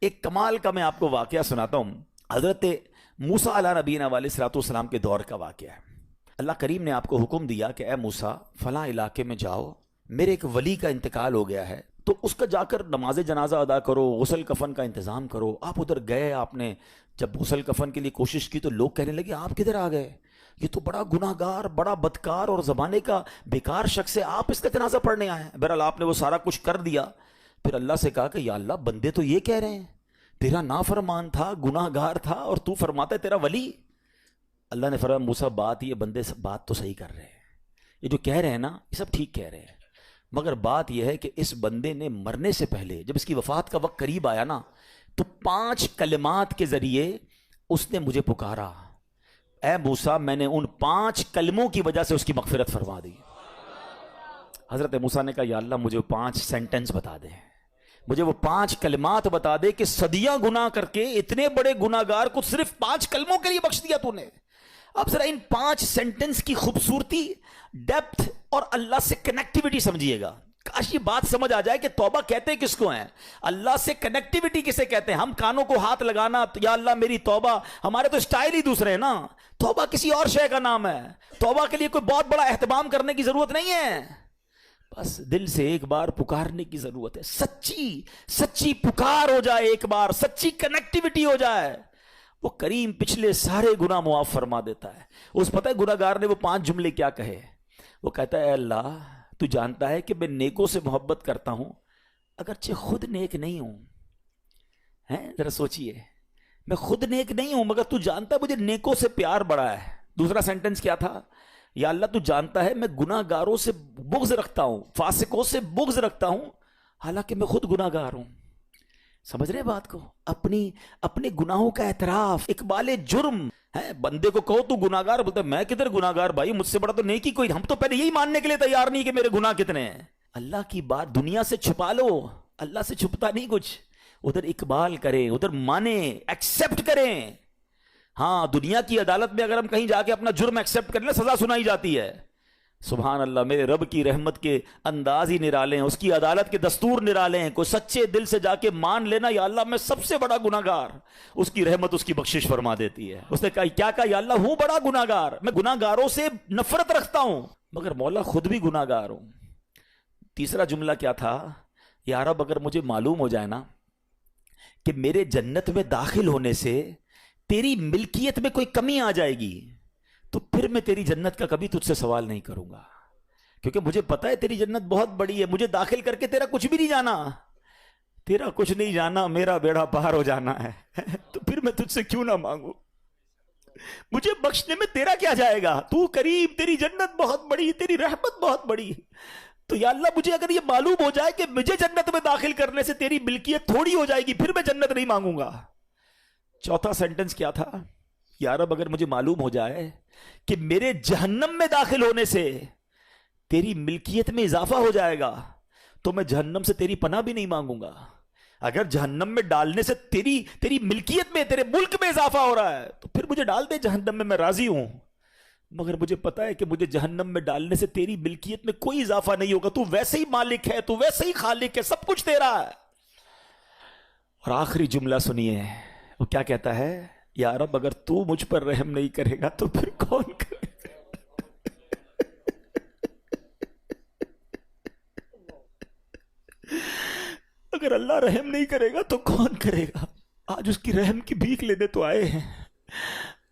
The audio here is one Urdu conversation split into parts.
ایک کمال کا میں آپ کو واقعہ سناتا ہوں. حضرت موسیٰ علیہ نبینا علیہ الصلوۃ والسلام کے دور کا واقعہ ہے. اللہ کریم نے آپ کو حکم دیا کہ اے موسیٰ فلاں علاقے میں جاؤ، میرے ایک ولی کا انتقال ہو گیا ہے، تو اس کا جا کر نماز جنازہ ادا کرو، غسل کفن کا انتظام کرو. آپ ادھر گئے، آپ نے جب غسل کفن کے لیے کوشش کی تو لوگ کہنے لگے آپ کدھر آ گئے، یہ تو بڑا گناہ گار، بڑا بدکار اور زمانے کا بیکار شخص ہے، آپ اس کا جنازہ پڑھنے آئے ہیں. بہرحال آپ نے وہ سارا کچھ کر دیا. پھر اللہ سے کہا کہ یا اللہ بندے تو یہ کہہ رہے ہیں تیرا نافرمان تھا، گناہ گار تھا، اور تو فرماتا ہے تیرا ولی. اللہ نے فرمایا موسیٰ بات یہ بندے بات تو صحیح کر رہے ہیں، یہ جو کہہ رہے ہیں نا یہ سب ٹھیک کہہ رہے ہیں، مگر بات یہ ہے کہ اس بندے نے مرنے سے پہلے جب اس کی وفات کا وقت قریب آیا نا تو 5 کلمات کے ذریعے اس نے مجھے پکارا. اے موسیٰ میں نے ان 5 کلموں کی وجہ سے اس کی مغفرت فرما دی. حضرت موسیٰ نے کہا یا اللہ مجھے 5 سینٹنس بتا دے، مجھے وہ 5 کلمات بتا دے کہ صدیاں گناہ کر کے اتنے بڑے گناہ گار کو صرف 5 کلموں کے لیے بخش دیا تو نے. اب ذرا ان 5 سینٹنس کی خوبصورتی، ڈیپتھ اور اللہ سے کنیکٹیوٹی سمجھیے گا. کاش یہ بات سمجھ آ جائے کہ توبہ کہتے کس کو ہیں، اللہ سے کنیکٹیوٹی کسے کہتے ہیں. ہم کانوں کو ہاتھ لگانا یا اللہ میری توبہ، ہمارے تو اسٹائل ہی دوسرے ہیں نا. توبہ کسی اور شے کا نام ہے. توبہ کے لیے کوئی بہت بڑا اہتمام کرنے کی ضرورت نہیں ہے، بس دل سے ایک بار پکارنے کی ضرورت ہے. سچی پکار ہو جائے، ایک بار سچی کنیکٹیوٹی ہو جائے، وہ کریم پچھلے سارے گناہ معاف فرما دیتا ہے. اس پتہ ہے گناہ گار نے وہ 5 جملے کیا کہے؟ وہ کہتا ہے اے اللہ تو جانتا ہے کہ میں نیکوں سے محبت کرتا ہوں اگرچہ خود نیک نہیں ہوں. ذرا سوچئے، میں خود نیک نہیں ہوں مگر تو جانتا ہے مجھے نیکوں سے پیار بڑا ہے. دوسرا سینٹنس کیا تھا؟ یا اللہ تو جانتا ہے میں گناہ گاروں سے بغض رکھتا ہوں، فاسقوں سے بغض رکھتا ہوں حالانکہ میں خود گناہ گار ہوں. سمجھ رہے بات کو؟ اپنے گناہوں کا اعتراف، اقبال جرم ہے. بندے کو کہو تو گناہ گار، بولتا ہے میں کدھر گناہ گار بھائی، مجھ سے بڑا تو نیکی کوئی. ہم تو پہلے یہی ماننے کے لیے تیار نہیں کہ میرے گناہ کتنے ہیں. اللہ کی بات دنیا سے چھپا لو، اللہ سے چھپتا نہیں کچھ. ادھر اقبال کریں، ادھر مانیں، ایکسیپٹ کریں. ہاں دنیا کی عدالت میں اگر ہم کہیں جا کے اپنا جرم ایکسیپٹ کریں سزا سنائی جاتی ہے. سبحان اللہ، میرے رب کی رحمت کے انداز ہی نرالے ہیں، اس کی عدالت کے دستور نرالے ہیں. کوئی سچے دل سے جا کے مان لینا یا اللہ میں سب سے بڑا گناہ گار، اس کی رحمت اس کی بخشش فرما دیتی ہے. اس نے کہا کیا کہا؟ یا اللہ ہوں بڑا گناہ گار، میں گناہ گاروں سے نفرت رکھتا ہوں مگر مولا خود بھی گناہ گار ہوں. تیسرا جملہ کیا تھا؟ یا رب اگر مجھے معلوم ہو جائے نا کہ میرے جنت میں داخل ہونے سے تیری ملکیت میں کوئی کمی آ جائے گی تو پھر میں تیری جنت کا کبھی تجھ سے سوال نہیں کروں گا، کیونکہ مجھے پتا ہے تیری جنت بہت بڑی ہے. مجھے داخل کر کے تیرا کچھ بھی نہیں جانا، تیرا کچھ نہیں جانا، میرا بیڑا پار ہو جانا ہے. تو پھر میں تجھ سے کیوں نہ مانگوں؟ مجھے بخشنے میں تیرا کیا جائے گا؟ تو کریم، تیری جنت بہت بڑی، تیری رحمت بہت بڑی. تو یا اللہ مجھے اگر یہ معلوم ہو جائے کہ مجھے جنت میں داخل کرنے سے تیری ملکیت تھوڑی ہو جائے گی پھر میں جنت نہیں مانگوں گا. چوتھا سینٹنس کیا تھا؟ یا رب اگر مجھے معلوم ہو جائے کہ میرے جہنم میں داخل ہونے سے تیری ملکیت میں اضافہ ہو جائے گا تو میں جہنم سے تیری پناہ بھی نہیں مانگوں گا. اگر جہنم میں ڈالنے سے تیری ملکیت میں، تیرے ملک میں اضافہ ہو رہا ہے تو پھر مجھے ڈال دے جہنم میں راضی ہوں. مگر مجھے پتا ہے کہ مجھے جہنم میں ڈالنے سے تیری ملکیت میں کوئی اضافہ نہیں ہوگا. تو ویسے ہی مالک ہے، تو ویسے ہی خالق ہے، سب کچھ تیرا ہے. اور آخری جملہ سنیے، وہ کیا کہتا ہے؟ یا رب اگر تو مجھ پر رحم نہیں کرے گا تو پھر کون کرے گا؟ اگر اللہ رحم نہیں کرے گا تو کون کرے گا؟ آج اس کی رحم کی بھیک لینے تو آئے ہیں،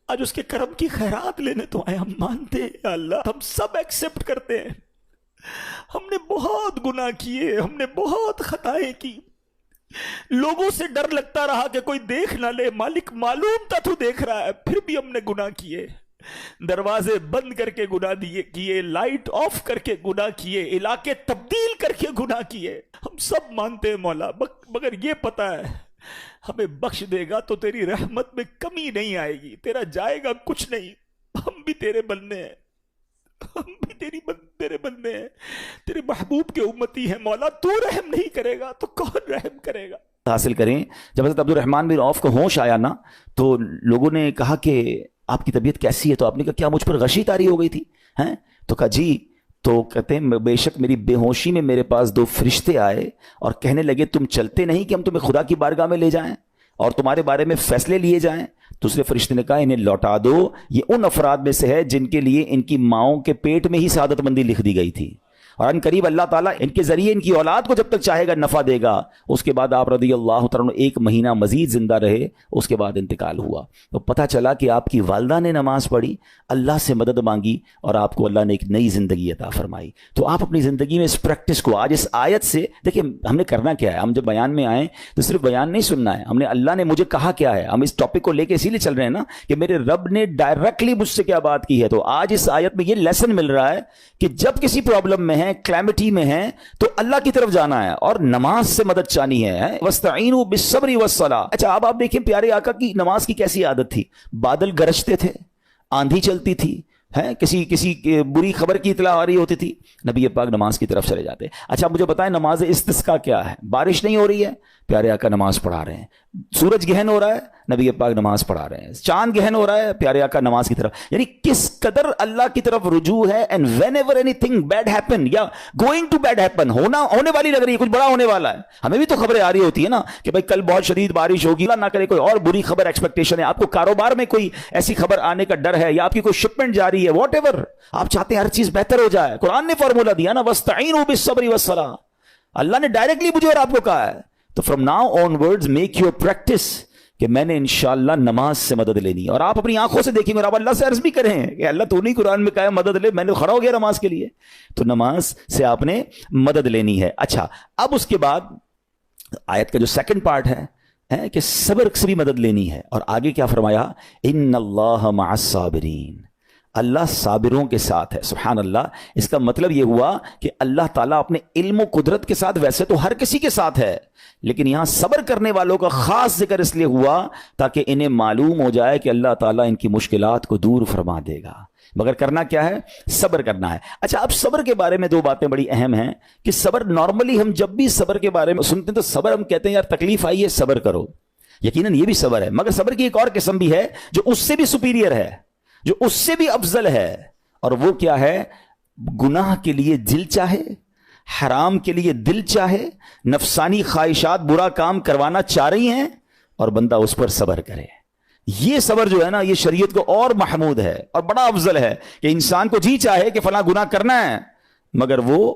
آج اس کے کرم کی خیرات لینے تو آئے. ہم مانتے ہیں یا اللہ، ہم سب ایکسیپٹ کرتے ہیں، ہم نے بہت گناہ کیے، ہم نے بہت خطائیں کی، لوگوں سے ڈر لگتا رہا کہ کوئی دیکھ نہ لے. مالک معلوم تھا تو دیکھ رہا ہے، پھر بھی ہم نے گناہ کیے. دروازے بند کر کے گناہ کیے، لائٹ آف کر کے گناہ کیے، علاقے تبدیل کر کے گناہ کیے. ہم سب مانتے ہیں مولا، مگر یہ پتا ہے ہمیں بخش دے گا تو تیری رحمت میں کمی نہیں آئے گی، تیرا جائے گا کچھ نہیں. ہم بھی تیرے بندے ہیں، ہم بھی تیرے بندے ہیں، تیرے محبوب کے امتی ہیں مولا. تو رحم نہیں کرے گا تو کون رحم کرے گا؟ حاصل کریں. جب حضرت عبد الرحمن بن عوف کو ہوش آیا نا تو لوگوں نے کہا کہ آپ کی طبیعت کیسی ہے؟ تو آپ نے کہا کیا مجھ پر غشی طاری ہو گئی تھی؟ تو کہا جی تو کہتے ہیں بے شک میری بے ہوشی میں میرے پاس 2 فرشتے آئے اور کہنے لگے تم چلتے نہیں کہ ہم تمہیں خدا کی بارگاہ میں لے جائیں اور تمہارے بارے میں فیصلے لیے جائیں. دوسرے فرشتے نے کہا انہیں لوٹا دو, یہ ان افراد میں سے ہے جن کے لیے ان کی ماؤں کے پیٹ میں ہی سعادت مندی لکھ دی گئی تھی, اور ان قریب اللہ تعالیٰ ان کے ذریعے ان کی اولاد کو جب تک چاہے گا نفع دے گا. اس کے بعد آپ رضی اللہ تعالیٰ 1 مہینہ مزید زندہ رہے, اس کے بعد انتقال ہوا. تو پتہ چلا کہ آپ کی والدہ نے نماز پڑھی, اللہ سے مدد مانگی اور آپ کو اللہ نے ایک نئی زندگی عطا فرمائی. تو آپ اپنی زندگی میں اس پریکٹس کو آج اس آیت سے دیکھیں, ہم نے کرنا کیا ہے. ہم جب بیان میں آئیں تو صرف بیان نہیں سننا ہے, ہم نے اللہ نے مجھے کہا کیا ہے. ہم اس ٹاپک کو لے کے اسی لیے چل رہے ہیں نا کہ میرے رب نے ڈائریکٹلی مجھ سے کیا بات کی ہے. تو آج اس آیت میں یہ لیسن مل رہا ہے کہ جب کسی پرابلم میں ہیں, کلیمٹی میں ہیں, تو اللہ کی طرف جانا ہے اور نماز سے مدد چاہنی ہے. وَاسْتَعِينُوا بِالصَّبْرِ وَالصَّلَاةِ. اچھا اب آپ دیکھیں پیارے آقا کی نماز کی کیسی عادت تھی. بادل گرجتے تھے, آندھی چلتی تھی, کسی بری خبر کی اطلاع آ رہی ہوتی تھی, نبی پاک نماز کی طرف چلے جاتے. اچھا مجھے بتائیں نماز استسقاء کیا ہے؟ بارش نہیں ہو رہی ہے, پیارے آقا نماز پڑھا رہے ہیں. سورج گہن ہو رہا ہے, نبی پاک نماز پڑھا رہے ہیں. چاند گہن ہو رہا ہے, پیارے آقا نماز کی طرف. یعنی کس قدر اللہ کی طرف رجوع ہے. And whenever anything bad happen یا گوئنگ ٹو بیڈ ہیپن, ہونے والی لگ رہی ہے, کچھ بڑا ہونے والا ہے. ہمیں بھی تو خبریں آ رہی ہوتی ہے نا کہ بھائی کل بہت شدید بارش ہوگی, اللہ نہ کرے کوئی اور بری خبر ایکسپیکٹیشن ہے, آپ کو کاروبار میں کوئی ایسی خبر آنے کا ڈر ہے, یا آپ کی کوئی شپمنٹ جاری ہے, واٹ ایور آپ چاہتے ہیں ہر چیز بہتر ہو جائے. قرآن نے فارمولا دیا نا, وَاسْتَعِينُوا بِالصَّبْرِ وَالصَّلَاةِ. اللہ نے ڈائریکٹلی مجھے اور آپ کو کہا ہے. تو from now on words make your practice کہ میں نے انشاءاللہ نماز سے مدد لینی ہے. اور آپ اپنی آنکھوں سے دیکھیں گے اور آپ اللہ سے عرض بھی کریں کہ اللہ تو نہیں قرآن میں کہا ہے مدد لے, میں نے کھڑا ہو گیا نماز کے لیے. تو نماز سے آپ نے مدد لینی ہے. اچھا اب اس کے بعد آیت کا جو سیکنڈ پارٹ ہے کہ صبر سے بھی مدد لینی ہے. اور آگے کیا فرمایا, ان اللہ مع الصابرین, اللہ صابروں کے ساتھ ہے. سبحان اللہ. اس کا مطلب یہ ہوا کہ اللہ تعالیٰ اپنے علم و قدرت کے ساتھ ویسے تو ہر کسی کے ساتھ ہے, لیکن یہاں صبر کرنے والوں کا خاص ذکر اس لیے ہوا تاکہ انہیں معلوم ہو جائے کہ اللہ تعالیٰ ان کی مشکلات کو دور فرما دے گا. مگر کرنا کیا ہے؟ صبر کرنا ہے. اچھا اب صبر کے بارے میں 2 باتیں بڑی اہم ہیں کہ صبر نارملی ہم جب بھی صبر کے بارے میں سنتے ہیں تو صبر ہم کہتے ہیں یار تکلیف آئی ہے صبر کرو, یقیناً یہ بھی صبر ہے, مگر صبر کی ایک اور قسم بھی ہے جو اس سے بھی سپیریئر ہے, جو اس سے بھی افضل ہے. اور وہ کیا ہے؟ گناہ کے لیے دل چاہے, حرام کے لیے دل چاہے, نفسانی خواہشات برا کام کروانا چاہ رہی ہیں اور بندہ اس پر صبر کرے. یہ صبر جو ہے نا یہ شریعت کو اور محمود ہے اور بڑا افضل ہے کہ انسان کو جی چاہے کہ فلاں گناہ کرنا ہے مگر وہ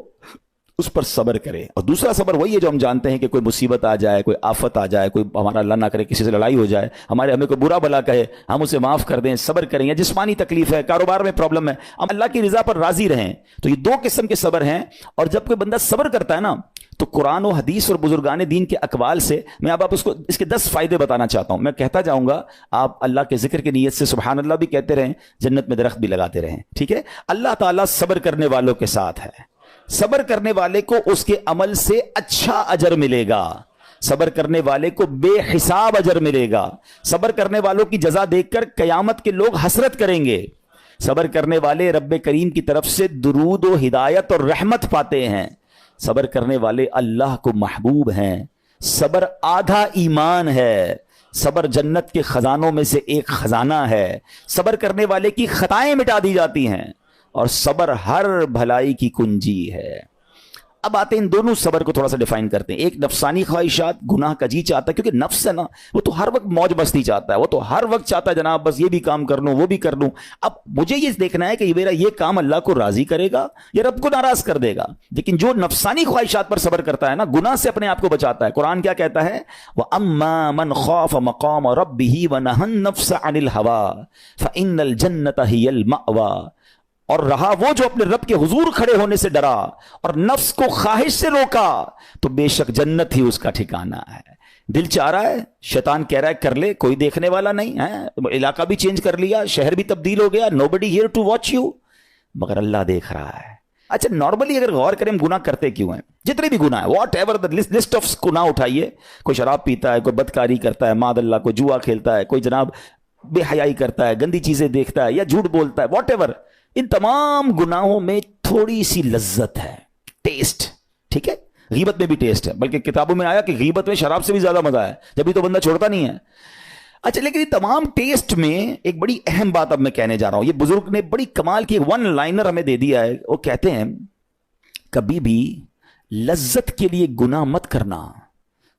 اس پر صبر کرے. اور دوسرا صبر وہی ہے جو ہم جانتے ہیں کہ کوئی مصیبت آ جائے, کوئی آفت آ جائے, کوئی ہمارا اللہ نہ کرے کسی سے لڑائی ہو جائے, ہمیں کوئی برا بلا کہے, ہم اسے معاف کر دیں, صبر کریں. یا جسمانی تکلیف ہے, کاروبار میں پرابلم ہے, ہم اللہ کی رضا پر راضی رہیں. تو یہ 2 قسم کے صبر ہیں. اور جب کوئی بندہ صبر کرتا ہے نا تو قرآن و حدیث اور بزرگان دین کے اقوال سے میں اب آپ اس کے 10 فائدے بتانا چاہتا ہوں. میں کہتا جاؤں گا, آپ اللہ کے ذکر کی نیت سے سبحان اللہ بھی کہتے رہیں, جنت میں درخت بھی لگاتے رہیں. ٹھیک ہے. اللہ تعالیٰ صبر کرنے والوں کے ساتھ ہے. صبر کرنے والے کو اس کے عمل سے اچھا اجر ملے گا, صبر کرنے والے کو بے حساب اجر ملے گا. صبر کرنے والوں کی جزا دیکھ کر قیامت کے لوگ حسرت کریں گے. صبر کرنے والے رب کریم کی طرف سے درود و ہدایت اور رحمت پاتے ہیں. صبر کرنے والے اللہ کو محبوب ہیں. صبر آدھا ایمان ہے. صبر جنت کے خزانوں میں سے ایک خزانہ ہے. صبر کرنے والے کی خطائیں مٹا دی جاتی ہیں اور صبر ہر بھلائی کی کنجی ہے. اب آتے ہیں ان دونوں صبر کو تھوڑا سا ڈیفائن کرتے ہیں. ایک نفسانی خواہشات, گناہ کا جی چاہتا ہے, کیونکہ نفس ہے نا وہ تو ہر وقت موج مستی چاہتا ہے, وہ تو ہر وقت چاہتا ہے جناب بس یہ بھی کام کر لوں وہ بھی کر لوں. اب مجھے یہ دیکھنا ہے کہ میرا یہ کام اللہ کو راضی کرے گا یا رب کو ناراض کر دے گا. لیکن جو نفسانی خواہشات پر صبر کرتا ہے نا, گناہ سے اپنے آپ کو بچاتا ہے. قرآن کیا کہتا ہے؟ وَأَمَّا مَنْ خَافَ مَقَامَ رَبِّهِ وَنَهَى النَّفْسَ عَنِ الْهَوَىٰ فَإِنَّ الْجَنَّةَ هِيَ الْمَأْوَىٰ. اور رہا وہ جو اپنے رب کے حضور کھڑے ہونے سے ڈرا اور نفس کو خواہش سے روکا تو بے شک جنت ہی اس کا ٹھکانہ ہے. دل چاہ رہا ہے, شیطان کہہ رہا ہے کر لے, کوئی دیکھنے والا نہیں ہے, علاقہ بھی چینج کر لیا, شہر بھی تبدیل ہو گیا, nobody here to watch you, مگر اللہ دیکھ رہا ہے. اچھا نارملی اگر غور کریں گناہ کرتے کیوں ہیں؟ جتنے بھی گناہ ہیں, what ever the list of گناہ اٹھائیے, کوئی شراب پیتا ہے, کوئی بدکاری کرتا ہے, معاذ اللہ کوئی جوا کھیلتا ہے, کوئی جناب بے حیائی کرتا ہے, گندی چیزیں دیکھتا ہے یا جھوٹ بولتا ہے, واٹ ایور, ان تمام گناہوں میں تھوڑی سی لذت ہے, ٹیسٹ. ٹھیک ہے. غیبت میں بھی ٹیسٹ ہے, بلکہ کتابوں میں آیا کہ غیبت میں شراب سے بھی زیادہ مزہ ہے, جبھی تو بندہ چھوڑتا نہیں ہے. اچھا لیکن یہ تمام ٹیسٹ میں ایک بڑی اہم بات اب میں کہنے جا رہا ہوں. یہ بزرگ نے بڑی کمال کی ون لائنر ہمیں دے دیا ہے. وہ کہتے ہیں کبھی بھی لذت کے لیے گناہ مت کرنا,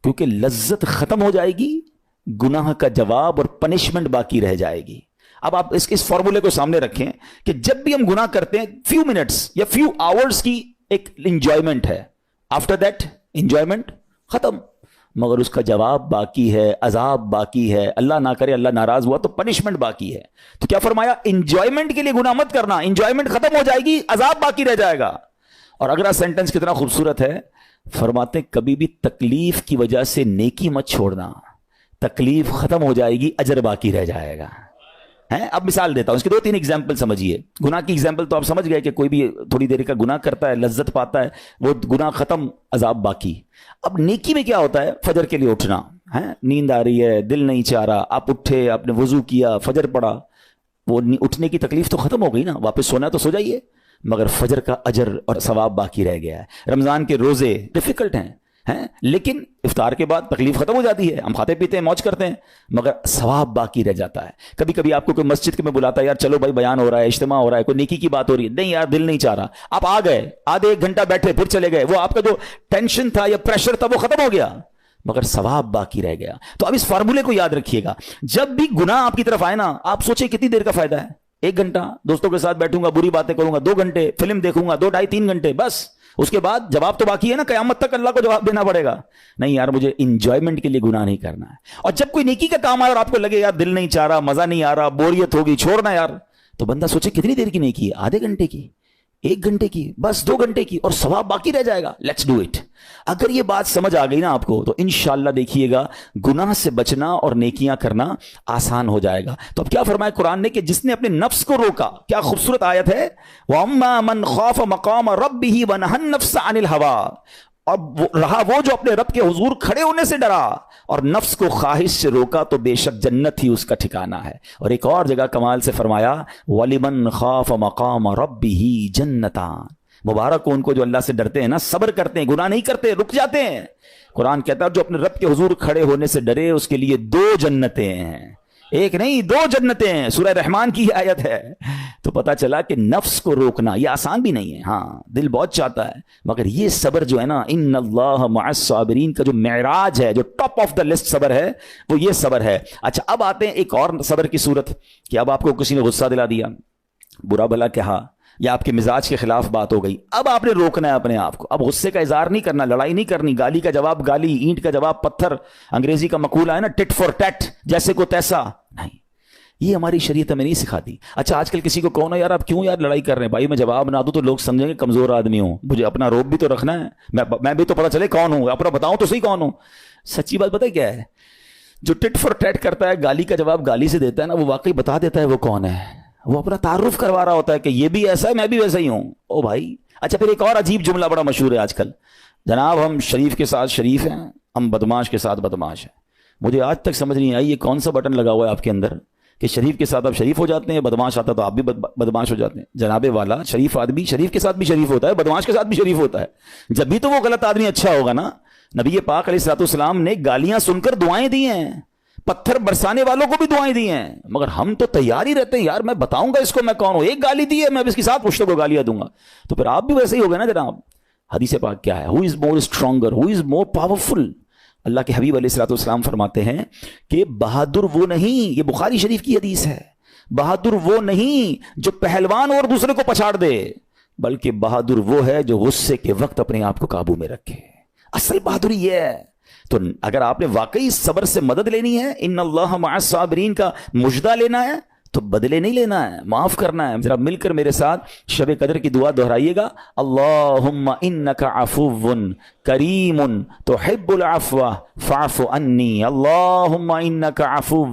کیونکہ لذت ختم ہو جائے گی, گناہ کا جواب اور پنشمنٹ باقی رہ جائے گی. اب آپ اس فارمولے کو سامنے رکھیں کہ جب بھی ہم گناہ کرتے ہیں فیو منٹس یا فیو آورز کی ایک انجوائمنٹ ہے, آفٹر دیٹ انجوائمنٹ ختم, مگر اس کا جواب باقی ہے, عذاب باقی ہے, اللہ نہ کرے اللہ ناراض ہوا تو پنشمنٹ باقی ہے. تو کیا فرمایا, انجوائمنٹ کے لیے گناہ مت کرنا, انجوائمنٹ ختم ہو جائے گی, عذاب باقی رہ جائے گا. اور اگلا سینٹنس کتنا خوبصورت ہے, فرماتے ہیں کبھی بھی تکلیف کی وجہ سے نیکی مت چھوڑنا, تکلیف ختم ہو جائے گی, اجر باقی رہ جائے گا. اب مثال دیتا ہوں, اس کے 2-3 ایگزامپل سمجھیے. گناہ کی ایگزامپل تو آپ سمجھ گئے کہ کوئی بھی تھوڑی دیر کا گناہ کرتا ہے, لذت پاتا ہے, وہ گناہ ختم, عذاب باقی. اب نیکی میں کیا ہوتا ہے, فجر کے لیے اٹھنا, نیند آ رہی ہے, دل نہیں چاہ رہا, آپ اٹھے, آپ نے وضو کیا, فجر پڑھا, وہ اٹھنے کی تکلیف تو ختم ہو گئی نا, واپس سونا تو سو جائیے, مگر فجر کا اجر اور ثواب باقی رہ گیا ہے. رمضان کے روزے ڈیفیکلٹ ہیں, لیکن افطار کے بعد تکلیف ختم ہو جاتی ہے, ہم کھاتے پیتے ہیں, موج کرتے ہیں, مگر ثواب باقی رہ جاتا ہے. کبھی کبھی آپ کو کوئی مسجد میں بلاتا ہے, یار چلو بھائی بیان ہو رہا ہے, اجتماع ہو رہا ہے, کوئی نیکی کی بات ہو رہی ہے, نہیں یار دل نہیں چاہ رہا, آپ آ گئے, آدھے 1 گھنٹہ بیٹھے, پھر چلے گئے, وہ آپ کا جو ٹینشن تھا یا پریشر تھا وہ ختم ہو گیا, مگر ثواب باقی رہ گیا. تو اب اس فارمولے کو یاد رکھیے گا, جب بھی گناہ آپ کی طرف آئے نا, آپ سوچیں کتنی دیر کا فائدہ ہے, 1 گھنٹہ دوستوں کے ساتھ بیٹھوں گا, بری باتیں کروں گا, 2 گھنٹے فلم دیکھوں گا, 2 ڈھائی 3 گھنٹے, بس اس کے بعد جواب تو باقی ہے نا, قیامت تک اللہ کو جواب دینا پڑے گا. نہیں یار مجھے انجوائمنٹ کے لیے گناہ نہیں کرنا ہے. اور جب کوئی نیکی کا کام آئے اور آپ کو لگے یار دل نہیں چاہ رہا, مزہ نہیں آ رہا, بوریت ہوگی, چھوڑنا یار, تو بندہ سوچے کتنی دیر کی نیکی ہے, آدھے گھنٹے کی, 1 گھنٹے کی, بس 2 گھنٹے کی, اور ثواب باقی رہ جائے گا. Let's do it. اگر یہ بات سمجھ آ گئی نا آپ کو, تو انشاءاللہ دیکھیے گا گناہ سے بچنا اور نیکیاں کرنا آسان ہو جائے گا. تو اب کیا فرمایا قرآن نے کہ جس نے اپنے نفس کو روکا, کیا خوبصورت آیت ہے, وَأَمَّا مَنْ خَافَ مَقَامَ رَبِّهِ وَنَهَى النَّفْسَ عَنِ الْهَوَىٰ, اب رہا وہ جو اپنے رب کے حضور کھڑے ہونے سے ڈرا اور نفس کو خواہش سے روکا, تو بے شک جنت ہی اس کا ٹھکانہ ہے. اور ایک اور جگہ کمال سے فرمایا, وَلِمَنْ خَافَ مَقَامَ رَبِّهِ جَنَّتَانِ, مبارک ان کو جو اللہ سے ڈرتے ہیں نا, صبر کرتے ہیں, گناہ نہیں کرتے, رک جاتے ہیں. قرآن کہتا ہے جو اپنے رب کے حضور کھڑے ہونے سے ڈرے اس کے لیے 2 جنتیں ہیں, 1 نہیں 2 جنتیں ہیں. سورہ رحمان کی آیت ہے. تو پتا چلا کہ نفس کو روکنا یہ آسان بھی نہیں ہے, ہاں دل بہت چاہتا ہے, مگر یہ صبر جو ہے نا, ان اللہ مع الصابرین کا جو معراج ہے, جو ٹاپ آف دا لسٹ صبر ہے, وہ یہ صبر ہے. اچھا اب آتے ہیں ایک اور صبر کی صورت, کہ اب آپ کو کسی نے غصہ دلا دیا, برا بھلا کہا, یا آپ کے مزاج کے خلاف بات ہو گئی, اب آپ نے روکنا ہے اپنے آپ کو. اب غصے کا اظہار نہیں کرنا, لڑائی نہیں کرنی, گالی کا جواب گالی, اینٹ کا جواب پتھر, انگریزی کا مقولہ ہے نا ٹٹ فور ٹیٹ, جیسے کو تیسا نہیں, یہ ہماری شریعت ہمیں نہیں سکھاتی. اچھا آج کل کسی کو کہو نا یار آپ کیوں یار لڑائی کر رہے ہیں, بھائی میں جواب نہ دوں تو لوگ سمجھیں گے کمزور آدمی ہوں, مجھے اپنا روب بھی تو رکھنا ہے, میں بھی تو پتا چلے کون ہوں, اپنا بتاؤں تو صحیح کون ہوں. سچی بات پتہ کیا ہے, جو ٹٹ فور ٹیٹ کرتا ہے, گالی کا جواب گالی سے دیتا ہے نا, وہ واقعی بتا دیتا ہے وہ کون ہے, وہ اپنا تعارف کروا رہا ہوتا ہے کہ یہ بھی ایسا ہے, میں بھی ویسا ہی ہوں. او بھائی. اچھا پھر ایک اور عجیب جملہ بڑا مشہور ہے آج کل, جناب ہم شریف کے ساتھ شریف ہیں, ہم بدماش کے ساتھ بدماش ہیں. مجھے آج تک سمجھ نہیں آئی یہ کون سا بٹن لگا ہوا ہے آپ کے اندر کہ شریف کے ساتھ آپ شریف ہو جاتے ہیں, بدماش آتا تو آپ بھی بدماش ہو جاتے ہیں. جناب والا, شریف آدمی شریف کے ساتھ بھی شریف ہوتا ہے, بدماش کے ساتھ بھی شریف ہوتا ہے. جب بھی تو وہ غلط آدمی اچھا ہوگا نا. نبی پاک علیہ الصلوۃ والسلام نے گالیاں سن کر دعائیں دی ہیں, پتھر برسانے والوں کو بھی دعائیں دی ہیں, مگر ہم تو تیار ہی رہتے ہیں, یار میں بتاؤں گا اس کو میں کون ہوں, 1 گالی دی ہے میں اس کے ساتھ پشتوں کو گالیاں دوں گا. تو پھر آپ بھی ویسے ہی ہو گئے نا جناب. حدیث پاک کیا ہے, ہو از مور اسٹرانگر, ہو از مور پاورفل. اللہ کے حبیب علیہ الصلوۃ والسلام فرماتے ہیں کہ بہادر وہ نہیں, یہ بخاری شریف کی حدیث ہے, بہادر وہ نہیں جو پہلوان اور دوسرے کو پچھاڑ دے, بلکہ بہادر وہ ہے جو غصے کے وقت اپنے آپ کو قابو میں رکھے. اصل بہادری یہ ہے. تو اگر آپ نے واقعی صبر سے مدد لینی ہے, ان اللہ مع الصابرین کا مجدہ لینا ہے, تو بدلے نہیں لینا ہے, معاف کرنا ہے. ذرا مل کر میرے ساتھ شب قدر کی دعا دہرائیے گا, اللہم انک عفو کریم تحب العفو فاعف عنی, اللہم انک عفو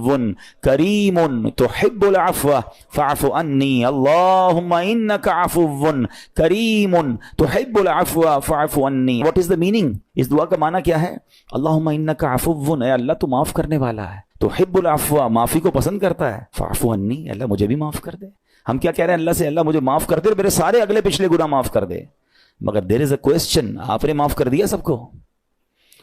کریم تحب العفو فاعف عنی, اللہم انک عفو کریم تحب العفو فاعف عنی. واٹ از دا میننگ, اس دعا کا معنی کیا ہے؟ اللہم انک عفو, اے اللہ تو معاف کرنے والا ہے, تحب العفو, معافی کو پسند کرتا ہے, فاعف عنی, اللہ مجھے بھی معاف کر دے. ہم کیا کہہ رہے ہیں اللہ سے, اللہ مجھے معاف کر دے اور میرے سارے اگلے پچھلے گناہ معاف کر دے. مگر دیر از اے کوسچن, آپ نے معاف کر دیا سب کو؟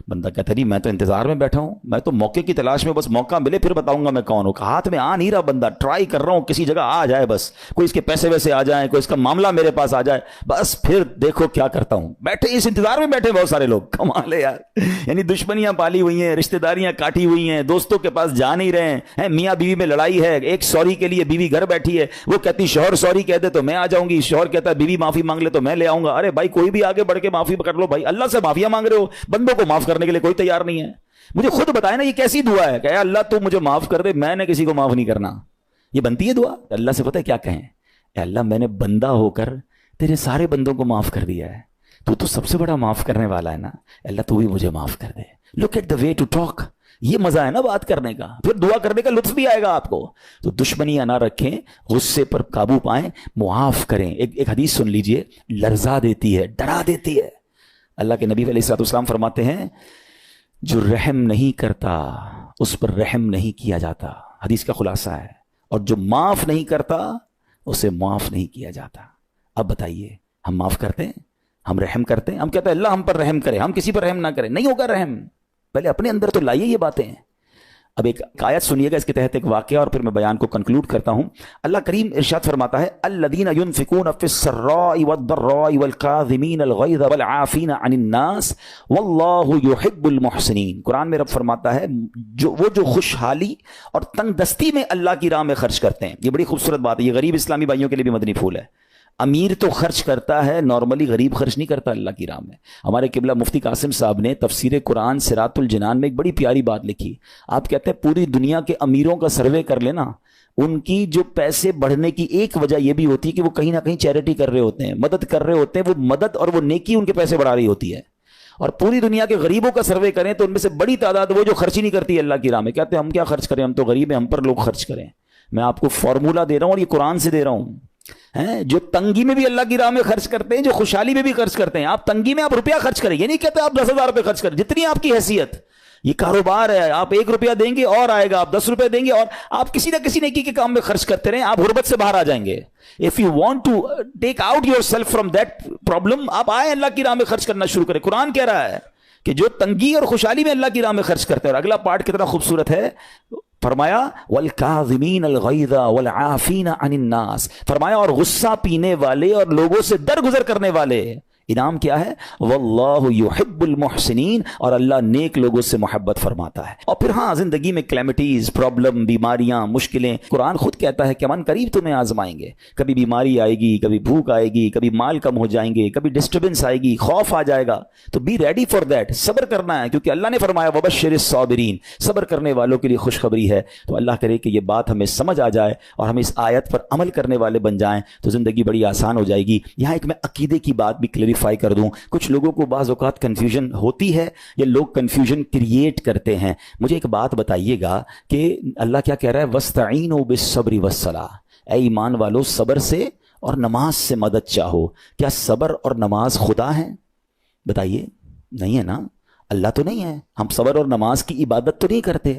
بندہ کہتا نہیں میں تو انتظار میں بیٹھا ہوں, میں تو موقع کی تلاش میں, بس موقع ملے پھر بتاؤں گا میں کون ہوں. ہاتھ میں آ نہیں رہا بندہ, ٹرائی کر رہا ہوں کسی جگہ آ جائے, بس کوئی اس کے پیسے ویسے آ جائیں, کوئی اس کا معاملہ میرے پاس آ جائے, بس پھر دیکھو کیا کرتا ہوں. بیٹھے اس انتظار میں بیٹھے بہت سارے لوگ, کمال ہے یار. یعنی دشمنیاں پالی ہوئی ہیں, رشتہ داریاں کاٹی ہوئی ہیں, دوستوں کے پاس جا نہیں رہے ہیں, میاں بیوی میں لڑائی ہے, ایک سوری کے لیے بیوی گھر بیٹھی ہے, وہ کہتی شوہر سوری کہہ دے تو میں آ جاؤں گی, شوہر کہتا ہے بیوی معافی مانگ لے تو میں لے آؤں گا. ارے بھائی کوئی بھی آگے بڑھ کے معافی کر لو بھائی, اللہ سے معافیاں مانگ رہے ہو, بندوں کو معاف کرنے کے لیے کوئی تیار نہیں ہے. مجھے خود بتائے نا یہ کیسی دعا ہے کہ اے اللہ تو مجھے معاف کر دے, میں نے کسی کو معاف نہیں کرنا. یہ بنتی ہے دعا؟ اللہ سے پتہ ہے کیا کہیں, اے اللہ میں نے بندہ ہو کر تیرے سارے بندوں کو معاف کر دیا ہے, تو سب سے بڑا معاف کرنے والا ہے نا, اللہ تو بھی مجھے معاف کر دے. Look at the way to talk, یہ مزہ ہے نا بات کرنے کا, پھر دعا کرنے کا لطف بھی آئے گا آپ کو. تو دشمنیاں نہ رکھیں, غصے پر قابو پائیں, معاف کریں. ایک حدیث سن لیجئے, لرزا دیتی ہے, ڈرا دیتی ہے. اللہ کے نبی علیہ الصلوۃ والسلام فرماتے ہیں جو رحم نہیں کرتا اس پر رحم نہیں کیا جاتا. حدیث کا خلاصہ ہے. اور جو معاف نہیں کرتا اسے معاف نہیں کیا جاتا. اب بتائیے ہم معاف کرتے ہیں, ہم رحم کرتے ہیں, ہم کہتے ہیں اللہ ہم پر رحم کرے, ہم کسی پر رحم نہ کریں. نہیں ہوگا رحم, پہلے اپنے اندر تو لائیے یہ باتیں. اب ایک آیت سنیے گا, اس کے تحت ایک واقعہ, اور پھر میں بیان کو کنکلوڈ کرتا ہوں. اللہ کریم ارشاد فرماتا ہے الذین ينفقون فی السراء والضراء والکاظمین الغیظ والعافین عن الناس واللہ یحب المحسنین. قرآن میں رب فرماتا ہے جو خوشحالی اور تنگ دستی میں اللہ کی راہ میں خرچ کرتے ہیں. یہ بڑی خوبصورت بات ہے, یہ غریب اسلامی بھائیوں کے لیے بھی مدنی پھول ہے. امیر تو خرچ کرتا ہے نارملی, غریب خرچ نہیں کرتا اللہ کی راہ میں. ہمارے قبلہ مفتی قاسم صاحب نے تفسیر قرآن صراط الجنان میں ایک بڑی پیاری بات لکھی. آپ کہتے ہیں پوری دنیا کے امیروں کا سروے کر لینا, ان کی جو پیسے بڑھنے کی ایک وجہ یہ بھی ہوتی ہے کہ وہ کہیں نہ کہیں چیریٹی کر رہے ہوتے ہیں, مدد کر رہے ہوتے ہیں. وہ مدد اور وہ نیکی ان کے پیسے بڑھا رہی ہوتی ہے. اور پوری دنیا کے غریبوں کا سروے کریں تو ان میں سے بڑی تعداد وہ جو خرچ ہی نہیں کرتی ہے اللہ کی راہ میں. کہتے ہیں ہم کیا خرچ کریں, ہم تو غریب ہیں, ہم پر لوگ خرچ کریں. میں آپ کو فارمولہ دے رہا ہوں اور یہ قرآن سے دے رہا ہوں. جو تنگی میں بھی اللہ کی راہ میں خرچ کرتے ہیں, جو خوشحالی میں بھی خرچ کرتے ہیں. آپ تنگی میں آپ روپیہ خرچ کریں, یہ نہیں کہتے آپ 10,000 روپے خرچ کریں, جتنی آپ کی حیثیت. یہ کاروبار ہے, آپ 1 روپیہ دیں گے اور آئے گا, آپ 10 روپے دیں گے اور آپ کسی نہ کسی نیکی کے کام میں خرچ کرتے رہیں, آپ غربت سے باہر آ جائیں گے. If you want to take out yourself from that problem, آپ آئیں اللہ کی راہ میں خرچ کرنا شروع کریں. قرآن کہہ رہا ہے کہ جو تنگی اور خوشحالی میں اللہ کی راہ میں خرچ کرتے ہیں. اور اگلا پارٹ کتنا خوبصورت ہے, فرمایا والکاظمین الغیظ والعافین عن الناس, فرمایا اور غصہ پینے والے اور لوگوں سے درگزر کرنے والے. انعام کیا ہے, واللہ یحب المحسنین, اور اللہ نیک لوگوں سے محبت فرماتا ہے. اور پھر ہاں زندگی میں کلیمٹیز, پرابلم, بیماریاں, مشکلیں, قرآن خود کہتا ہے کہ من قریب تمہیں آزمائیں گے. کبھی بیماری آئے گی, کبھی بھوک آئے گی, کبھی مال کم ہو جائیں گے, کبھی ڈسٹربنس آئے گی, خوف آ جائے گا. تو بی ریڈی فار دیٹ, صبر کرنا ہے, کیونکہ اللہ نے فرمایا وبشر الصابرین, صبر کرنے والوں کے لیے خوشخبری ہے. تو اللہ کرے کہ یہ بات ہمیں سمجھ آ جائے اور ہم اس آیت پر عمل کرنے والے بن جائیں تو زندگی بڑی آسان ہو جائے گی. یہاں ایک میں عقیدے کی بات بھی کلیریفائی کر دوں. کچھ لوگوں کو بعض اوقات کنفیوژن ہوتی ہے یا لوگ کنفیوژن کریٹ کرتے ہیں. مجھے ایک بات بتائیے گا کہ اللہ کیا کہہ رہا ہے, وَاسْتَعِينُوا بِالصَّبْرِ وَالصَّلَاةِ, اے ایمان والو صبر سے اور نماز سے مدد چاہو. کیا صبر اور نماز خدا ہیں؟ بتائیے, نہیں ہے نا, اللہ تو نہیں ہے. ہم صبر اور نماز کی عبادت تو نہیں کرتے.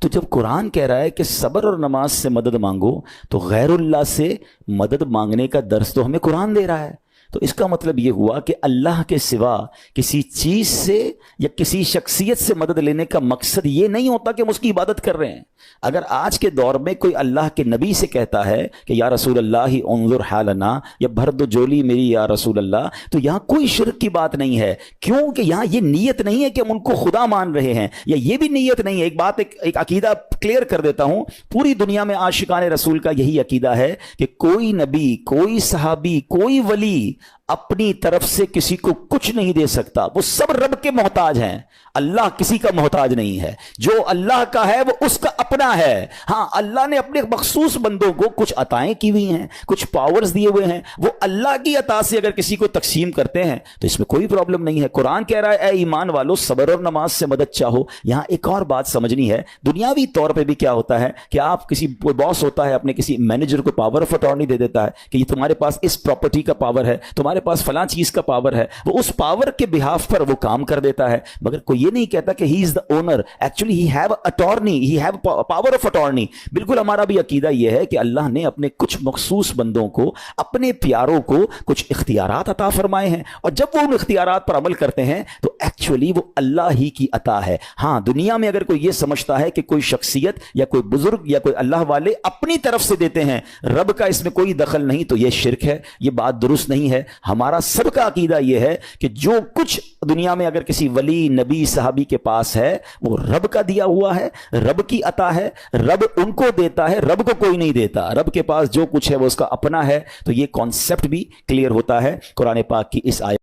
تو جب قرآن کہہ رہا ہے کہ صبر اور نماز سے مدد مانگو, تو غیر اللہ سے مدد مانگنے کا درس تو ہمیں قرآن دے رہا ہے. تو اس کا مطلب یہ ہوا کہ اللہ کے سوا کسی چیز سے یا کسی شخصیت سے مدد لینے کا مقصد یہ نہیں ہوتا کہ ہم اس کی عبادت کر رہے ہیں. اگر آج کے دور میں کوئی اللہ کے نبی سے کہتا ہے کہ یا رسول اللہ انظر حالنا, یا بھر دو جولی میری یا رسول اللہ, تو یہاں کوئی شرک کی بات نہیں ہے. کیوں کہ یہاں یہ نیت نہیں ہے کہ ہم ان کو خدا مان رہے ہیں, یا یہ بھی نیت نہیں ہے. ایک بات, ایک عقیدہ کلیئر کر دیتا ہوں. پوری دنیا میں عاشقان رسول کا یہی عقیدہ ہے کہ کوئی نبی, کوئی صحابی, کوئی ولی اپنی طرف سے کسی کو کچھ نہیں دے سکتا. وہ سب رب کے محتاج ہیں. اللہ کسی کا محتاج نہیں ہے. جو اللہ کا ہے وہ اس کا اپنا ہے. ہاں اللہ نے اپنے مخصوص بندوں کو کچھ عطائیں کی ہوئی ہیں, کچھ پاورز دیے ہوئے ہیں. وہ اللہ کی عطا سے اگر کسی کو تقسیم کرتے ہیں تو اس میں کوئی پرابلم نہیں ہے. قرآن کہہ رہا ہے اے ایمان والو صبر اور نماز سے مدد چاہو. یہاں ایک اور بات سمجھنی ہے. دنیاوی طور پہ بھی کیا ہوتا ہے کہ آپ کوئی باس ہوتا ہے, اپنے کسی مینیجر کو پاور آف اٹارنی دے دیتا ہے کہ یہ تمہارے پاس اس پراپرٹی کا پاور ہے, تمہارے پاس فلاں چیز کا پاور ہے, وہ اس پاور کے بہاف پر وہ کام کر دیتا ہے, مگر کوئی یہ نہیں کہتا کہ he is the owner, actually he have attorney, he have power of attorney. بالکل ہمارا بھی عقیدہ یہ ہے کہ اللہ نے اپنے کچھ مخصوص بندوں کو, اپنے پیاروں کو کچھ اختیارات عطا فرمائے ہیں, اور جب وہ ان اختیارات پر عمل کرتے ہیں تو ایکچولی وہ اللہ ہی کی عطا ہے. ہاں, دنیا میں اگر کوئی یہ سمجھتا ہے کہ کوئی شخصیت یا کوئی بزرگ یا کوئی اللہ والے اپنی طرف سے دیتے ہیں, رب کا اس میں کوئی دخل نہیں, تو یہ شرک ہے, یہ بات درست نہیں ہے. ہمارا سب کا عقیدہ یہ ہے کہ جو کچھ دنیا میں اگر کسی ولی, نبی, صحابی کے پاس ہے وہ رب کا دیا ہوا ہے, رب کی عطا ہے, رب ان کو دیتا ہے, رب کو کوئی نہیں دیتا. رب کے پاس جو کچھ ہے وہ اس کا اپنا ہے. تو یہ کانسیپٹ بھی کلیئر ہوتا ہے قرآن پاک کی اس آیت